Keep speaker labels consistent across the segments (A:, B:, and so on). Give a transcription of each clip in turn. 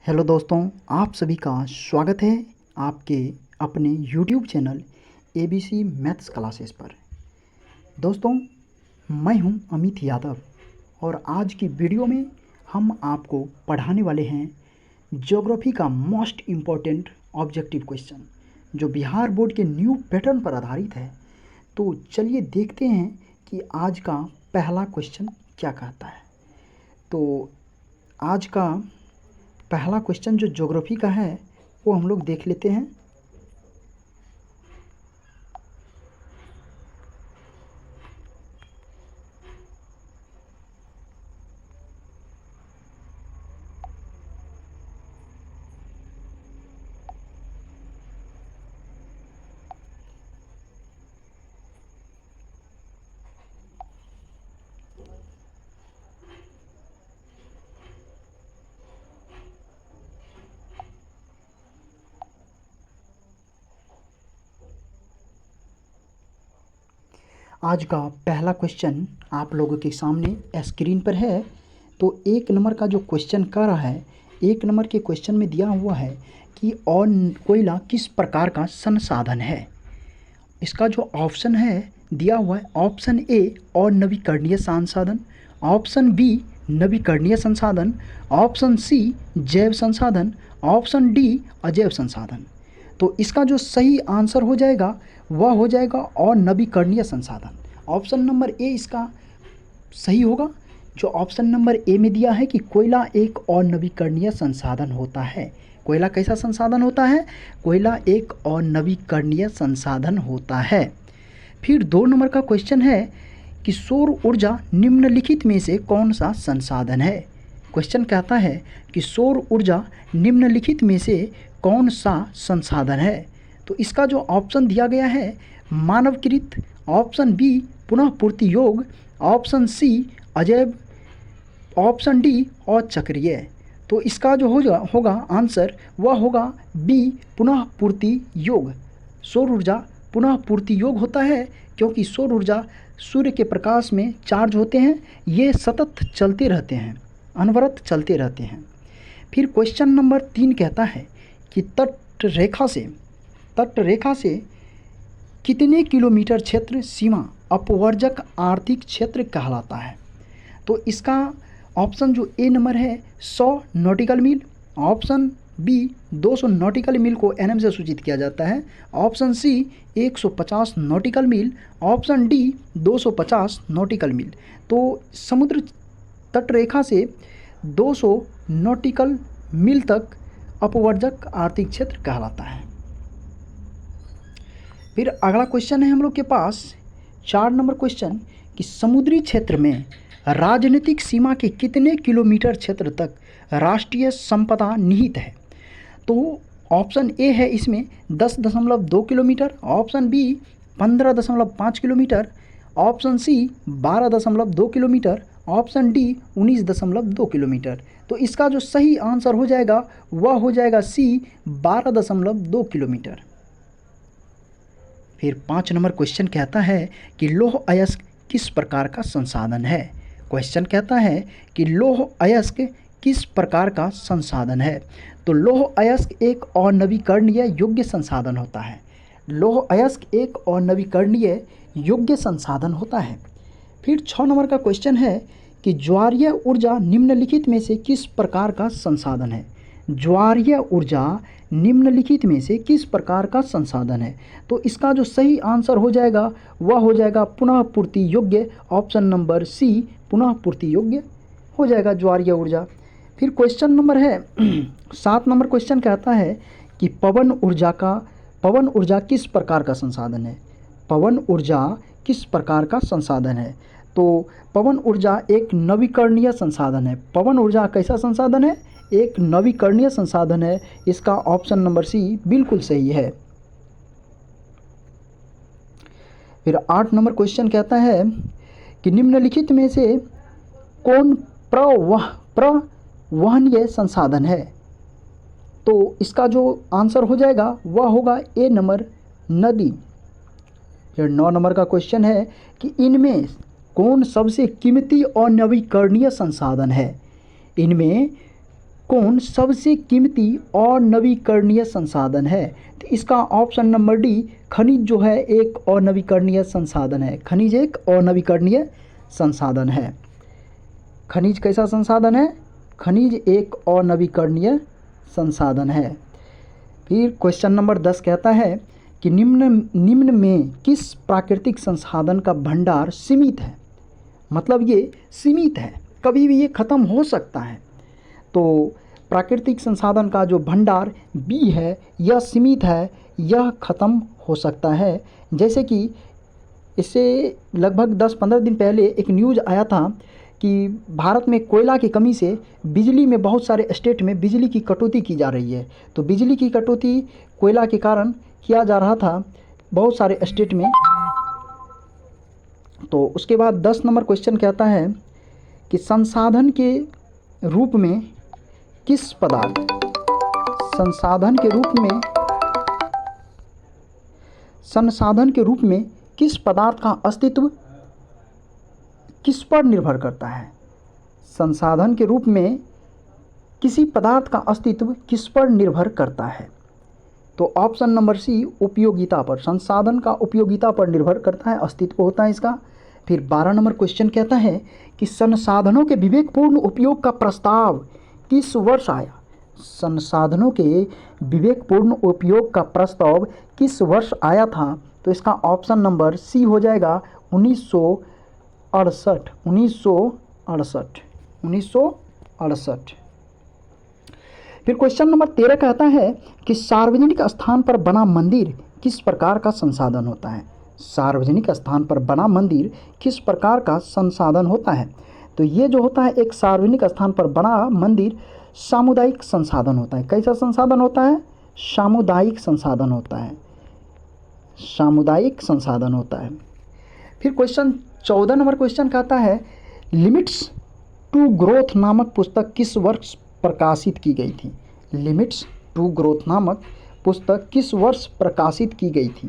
A: Hello दोस्तों, आप सभी का स्वागत है आपके अपने YouTube channel ABC maths classes पर। दोस्तों, मैं हूं अमित यादव और आज की वीडियो में हम आपको पढ़ाने वाले हैं ज्योग्राफी का मोस्ट इम्पॉर्टेंट ऑब्जेक्टिव क्वेश्चन जो बिहार बोर्ड के न्यू पैटर्न पर आधारित है। तो चलिए देखते हैं कि आज का पहला क्वेश्चन क्या कहता है। तो आज का पहला क्वेश्चन जो ज्योग्राफी का है वो हम लोग देख लेते हैं। आज का पहला क्वेश्चन आप लोगों के सामने स्क्रीन पर है। तो एक नंबर का जो क्वेश्चन कर रहा है, एक नंबर के क्वेश्चन में दिया हुआ है कि कोयला किस प्रकार का संसाधन है। इसका जो ऑप्शन है दिया हुआ है, ऑप्शन ए अनवीकरणीय संसाधन, ऑप्शन बी नवीकरणीय संसाधन, ऑप्शन सी जैव संसाधन, ऑप्शन डी अजैव संसाधन। तो इसका जो सही आंसर हो जाएगा वह हो जाएगा अनवीकरणीय संसाधन। ऑप्शन नंबर ए इसका सही होगा। जो ऑप्शन नंबर ए में दिया है कि कोयला एक अनवीकरणीय संसाधन होता है। कोयला कैसा संसाधन होता है? कोयला एक अनवीकरणीय संसाधन होता है। फिर 2 नंबर का क्वेश्चन है कि सौर ऊर्जा निम्नलिखित में से कौन सा संसाधन है। क्वेश्चन कहता है कि सौर ऊर्जा निम्नलिखित में से कौन सा संसाधन है। तो इसका जो ऑप्शन दिया गया है मानवकृत, ऑप्शन बी पुनः पूर्ति योग, ऑप्शन सी अजैव, ऑप्शन डी अचक्रीय। तो इसका जो होगा आंसर वह होगा बी पुनः पूर्ति योग। सौर ऊर्जा पुनः पूर्ति योग होता है क्योंकि सौर ऊर्जा सूर्य के प्रकाश में चार्ज होते हैं, ये सतत चलते रहते हैं, अनवरत चलते रहते हैं। फिर क्वेश्चन नंबर 3 कहता है कि तटरेखा से कितने किलोमीटर क्षेत्र सीमा अपवर्जक आर्थिक क्षेत्र कहलाता है। तो इसका ऑप्शन जो ए नंबर है 100 नॉटिकल मील, ऑप्शन बी 200 नॉटिकल मील को एनएम से सूचित किया जाता है, ऑप्शन सी 150 नॉटिकल मील, ऑप्शन डी 250 नॉटिकल मील। तो समुद्र तटरेखा से 200 नॉटिकल मील तक अपवर्जक आर्थिक क्षेत्र कहलाता है। फिर अगला क्वेश्चन है हम लोग के पास 4 नंबर क्वेश्चन कि समुद्री क्षेत्र में राजनीतिक सीमा के कितने किलोमीटर क्षेत्र तक राष्ट्रीय संपदा निहित है। तो ऑप्शन ए है इसमें 10.2 kilometre, option B 15.5 kilometre, option C 12.2 kilometre, option D 19.2 kilometre. तो इसका जो सही आंसर हो जाएगा वह हो जाएगा सी 12.2 किलोमीटर। फिर 5 नंबर क्वेश्चन कहता है कि लौह अयस्क किस प्रकार का संसाधन है। क्वेश्चन कहता है कि लौह अयस्क किस प्रकार का संसाधन है। तो लौह अयस्क एक अनवीकरणीय योग्य संसाधन होता है। लौह अयस्क एक अनवीकरणीय योग्य संसाधन होता है। फिर 6 नंबर का क्वेश्चन है कि ज्वारीय ऊर्जा निम्नलिखित में से किस प्रकार का संसाधन है। ज्वारीय ऊर्जा निम्नलिखित में से किस प्रकार का संसाधन है। तो इसका जो सही आंसर हो जाएगा वह हो जाएगा पुनः पूर्ति योग्य, ऑप्शन नंबर सी पुनः पूर्ति योग्य हो जाएगा ज्वारीय ऊर्जा। फिर क्वेश्चन नंबर है 7 नंबर क्वेश्चन कहता है कि पवन ऊर्जा किस प्रकार का संसाधन है। पवन ऊर्जा किस प्रकार का संसाधन है। तो पवन ऊर्जा एक नवीकरणीय संसाधन है। पवन ऊर्जा कैसा संसाधन है? एक नवीकरणीय संसाधन है। इसका ऑप्शन नंबर सी बिल्कुल सही है। फिर 8 नंबर क्वेश्चन कहता है कि निम्नलिखित में से कौन प्रवहनीय संसाधन है। तो इसका जो आंसर हो जाएगा वह होगा ए नंबर नदी। फिर 9 नंबर का क्वेश्चन है कि इनमें कौन सबसे कीमती और नवीकरणीय संसाधन है। इनमें कौन सबसे कीमती और नवीकरणीय संसाधन है? तो इसका ऑप्शन नंबर डी, खनिज जो है एक अनवीकरणीय संसाधन है। खनिज एक अनवीकरणीय संसाधन है। खनिज कैसा संसाधन है? खनिज एक अनवीकरणीय संसाधन है। फिर क्वेश्चन नंबर 10 कहता है कि निम्न में किस प्राकृतिक संसाधन का भंडार सीमित है? मतलब ये सीमित है, कभी भी ये ख़त्म हो सकता है। तो प्राकृतिक संसाधन का जो भंडार बी है यह सीमित है, यह ख़त्म हो सकता है। जैसे कि इससे लगभग 10-15 दिन पहले एक न्यूज़ आया था कि भारत में कोयला की कमी से बिजली में बहुत सारे स्टेट में बिजली की कटौती की जा रही है। तो बिजली की कटौती कोयला के कारण किया जा रहा था बहुत सारे स्टेट में। तो उसके बाद 10 नंबर क्वेश्चन कहता है कि संसाधन के रूप में किस पदार्थ, संसाधन के रूप में किस पदार्थ का अस्तित्व किस पर निर्भर करता है? संसाधन के रूप में किसी पदार्थ का अस्तित्व किस पर निर्भर करता है? तो ऑप्शन नंबर सी, उपयोगिता पर। संसाधन का उपयोगिता पर निर्भर करता है, अस्तित्व होता है इसका। फिर 12 नंबर क्वेश्चन कहता है कि संसाधनों के विवेकपूर्ण उपयोग का प्रस्ताव किस वर्ष आया? संसाधनों के विवेकपूर्ण उपयोग का प्रस्ताव किस वर्ष आया था? तो इसका ऑप्शन नंबर सी हो जाएगा 1968। फिर क्वेश्चन नंबर 13 कहता है कि सार्वजनिक स्थान पर बना मंदिर किस प्रकार का संसाधन होता है? सार्वजनिक स्थान पर बना मंदिर किस प्रकार का संसाधन होता है? तो ये जो होता है एक सार्वजनिक स्थान पर बना मंदिर सामुदायिक संसाधन होता है। कैसा संसाधन होता है? सामुदायिक संसाधन होता है, सामुदायिक संसाधन होता है। फिर क्वेश्चन 14 नंबर क्वेश्चन कहता है लिमिट्स टू ग्रोथ नामक पुस्तक किस वर्ष प्रकाशित की गई थी? लिमिट्स टू ग्रोथ नामक पुस्तक किस वर्ष प्रकाशित की गई थी?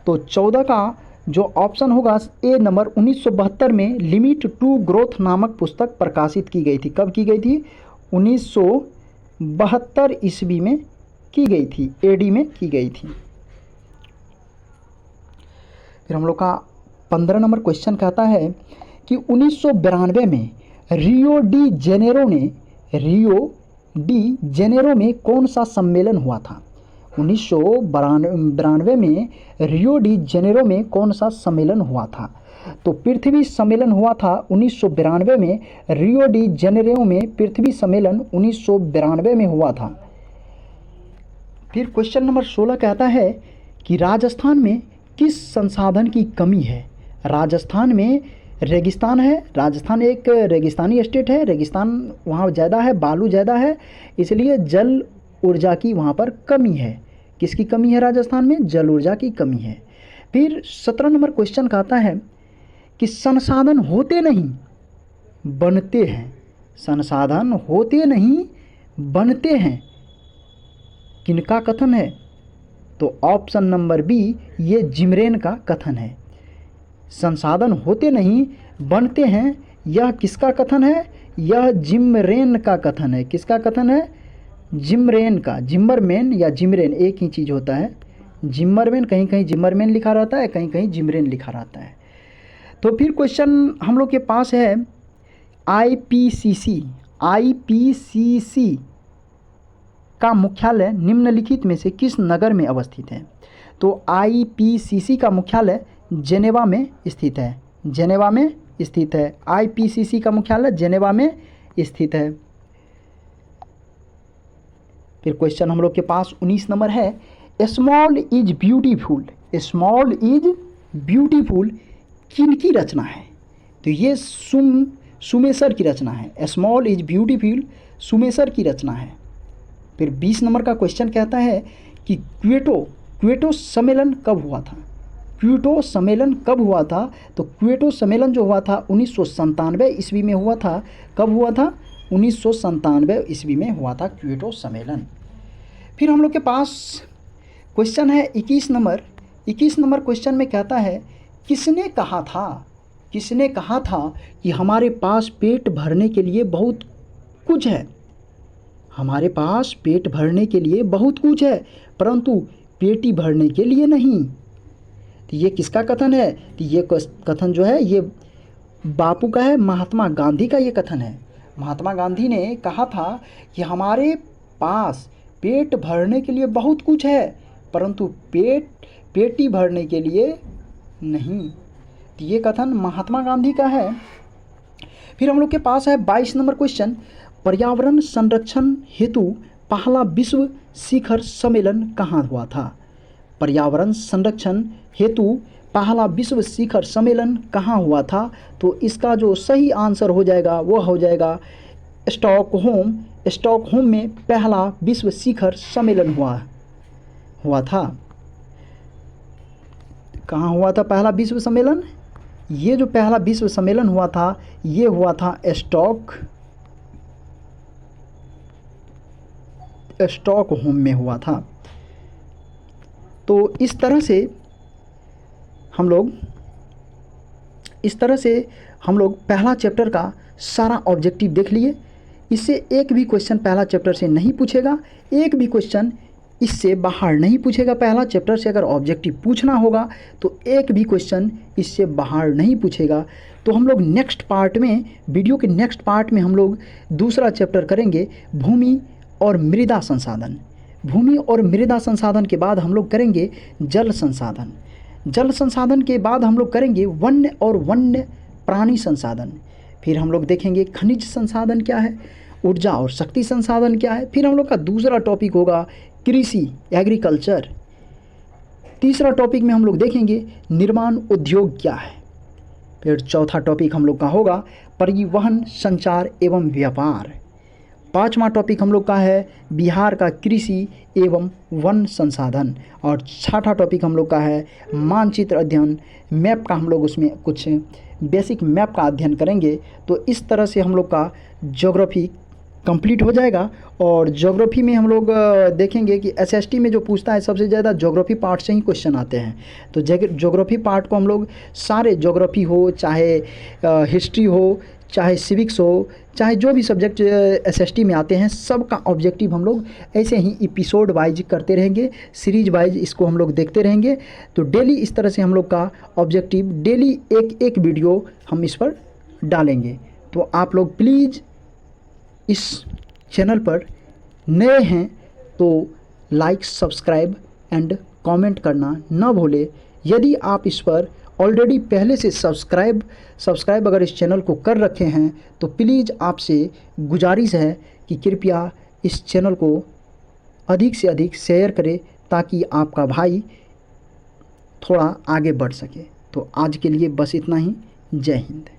A: तो 14 का जो ऑप्शन होगा ए नंबर, 1972 में लिमिट टू ग्रोथ नामक पुस्तक प्रकाशित की गई थी। कब की गई थी? 1972 ईस्वी में की गई थी, एडी में की गई थी। फिर हम लोग का 15 नंबर क्वेश्चन कहता है कि 1992 में रियो डी जेनेरो में कौन सा सम्मेलन हुआ था? 1992 में रियो डी जेनेरो में कौन सा सम्मेलन हुआ था? तो पृथ्वी सम्मेलन हुआ था 1992 में। रियो डी जेनेरो में पृथ्वी सम्मेलन 1992 में हुआ था। फिर क्वेश्चन नंबर 16 कहता है कि राजस्थान में किस संसाधन की कमी है? राजस्थान में रेगिस्तान है, राजस्थान एक रेगिस्तानी स्टेट है, रेगिस्तान वहाँ ज़्यादा है, बालू ज़्यादा है, इसलिए जल ऊर्जा की वहाँ पर कमी है। किसकी कमी है राजस्थान में? जल ऊर्जा की कमी है। फिर 17 नंबर क्वेश्चन कहता है कि संसाधन होते नहीं बनते हैं, संसाधन होते नहीं बनते हैं, किनका कथन है? तो ऑप्शन नंबर बी, ये जिमरेन का कथन है। संसाधन होते नहीं बनते हैं, यह किसका कथन है? यह जिमरेन का कथन है। किसका कथन है? जिमरेन का। जिम्मरमैन या जिमरेन एक ही चीज़ होता है। जिम्मरमैन, कहीं कहीं जिम्मरमैन लिखा रहता है, कहीं कहीं जिमरेन लिखा रहता है। तो फिर क्वेश्चन हम लोग के पास है आईपीसीसी का मुख्यालय निम्नलिखित में से किस नगर में अवस्थित है? तो आईपीसीसी का मुख्यालय जेनेवा में स्थित है, जेनेवा में स्थित है। आईपीसीसी का मुख्यालय जेनेवा में स्थित है। फिर क्वेश्चन हम लोग के पास 19 नंबर है, small is beautiful. Small is beautiful किनकी रचना है? तो ये सुमेसर की रचना है। स्मॉल इज ब्यूटीफुल सुमेसर की रचना है। फिर 20 नंबर का क्वेश्चन कहता है कि क्वेटो सम्मेलन कब हुआ था? क्योटो सम्मेलन कब हुआ था? तो क्योटो सम्मेलन जो हुआ था 1997 ईस्वी में हुआ था। कब हुआ था? 1997 ईस्वी में हुआ था क्योटो सम्मेलन। फिर हम लोग के पास क्वेश्चन है 21 नंबर। 21 नंबर क्वेश्चन में कहता है किसने कहा था कि हमारे पास पेट भरने के लिए बहुत कुछ है, हमारे पास पेट भरने के लिए बहुत कुछ है, परंतु पेटी भरने के लिए नहीं। तो ये किसका कथन है? तो ये कथन जो है ये बापू का है, महात्मा गांधी का ये कथन है। महात्मा गांधी ने कहा था कि हमारे पास पेट भरने के लिए बहुत कुछ है, परंतु पेटी भरने के लिए नहीं। तो ये कथन महात्मा गांधी का है। फिर हम लोग के पास है 22 नंबर क्वेश्चन, पर्यावरण संरक्षण हेतु पहला विश्व शिखर सम्मेलन कहाँ हुआ था? पर्यावरण संरक्षण हेतु पहला विश्व शिखर सम्मेलन कहाँ हुआ था? तो इसका जो सही आंसर हो जाएगा वो हो जाएगा स्टॉकहोम में पहला विश्व शिखर सम्मेलन हुआ था। कहाँ हुआ था पहला विश्व सम्मेलन? ये जो पहला विश्व सम्मेलन हुआ था ये हुआ था स्टॉकहोम में हुआ था। तो इस तरह से हम लोग पहला चैप्टर का सारा ऑब्जेक्टिव देख लिए। इससे एक भी क्वेश्चन पहला चैप्टर से नहीं पूछेगा, एक भी क्वेश्चन इससे बाहर नहीं पूछेगा। पहला चैप्टर से अगर ऑब्जेक्टिव पूछना होगा तो एक भी क्वेश्चन इससे बाहर नहीं पूछेगा। तो हम लोग नेक्स्ट पार्ट में, वीडियो के नेक्स्ट पार्ट में हम लोग दूसरा चैप्टर करेंगे भूमि और मृदा संसाधन। भूमि और मृदा संसाधन के बाद हम लोग करेंगे जल संसाधन। जल संसाधन के बाद हम लोग करेंगे वन्य और वन्य प्राणी संसाधन। फिर हम लोग देखेंगे खनिज संसाधन क्या है, ऊर्जा और शक्ति संसाधन क्या है। फिर हम लोग का दूसरा टॉपिक होगा कृषि, एग्रीकल्चर। तीसरा टॉपिक में हम लोग देखेंगे निर्माण उद्योग क्या है। फिर चौथा टॉपिक हम लोग का होगा परिवहन, संचार एवं व्यापार। पांचवा टॉपिक हम लोग का है बिहार का कृषि एवं वन संसाधन। और छठा टॉपिक हम लोग का है मानचित्र अध्ययन, मैप का हम लोग उसमें कुछ बेसिक मैप का अध्ययन करेंगे। तो इस तरह से हम लोग का ज्योग्राफी कंप्लीट हो जाएगा। और ज्योग्राफी में हम लोग देखेंगे कि एसएसटी में जो पूछता है सबसे ज़्यादा ज्योग्राफी पार्ट से ही क्वेश्चन आते हैं। तो ज्योग्राफी पार्ट को हम लोग सारे ज्योग्राफी हो, चाहे हिस्ट्री हो, चाहे सिविक्स हो, चाहे जो भी सब्जेक्ट एसएसटी में आते हैं, सब का ऑब्जेक्टिव हम लोग ऐसे ही एपिसोड वाइज करते रहेंगे, सीरीज वाइज इसको हम लोग देखते रहेंगे। तो डेली इस तरह से हम लोग का ऑब्जेक्टिव, डेली एक वीडियो हम इस पर डालेंगे। तो आप लोग प्लीज़ इस चैनल पर नए हैं तो लाइक, सब्सक्राइब एंड कमेंट करना ना भूले। यदि आप इस पर ऑलरेडी पहले से सब्सक्राइब अगर इस चैनल को कर रखे हैं तो प्लीज़ आपसे गुजारिश है कि कृपया इस चैनल को अधिक से अधिक शेयर करें ताकि आपका भाई थोड़ा आगे बढ़ सके। तो आज के लिए बस इतना ही। जय हिंद।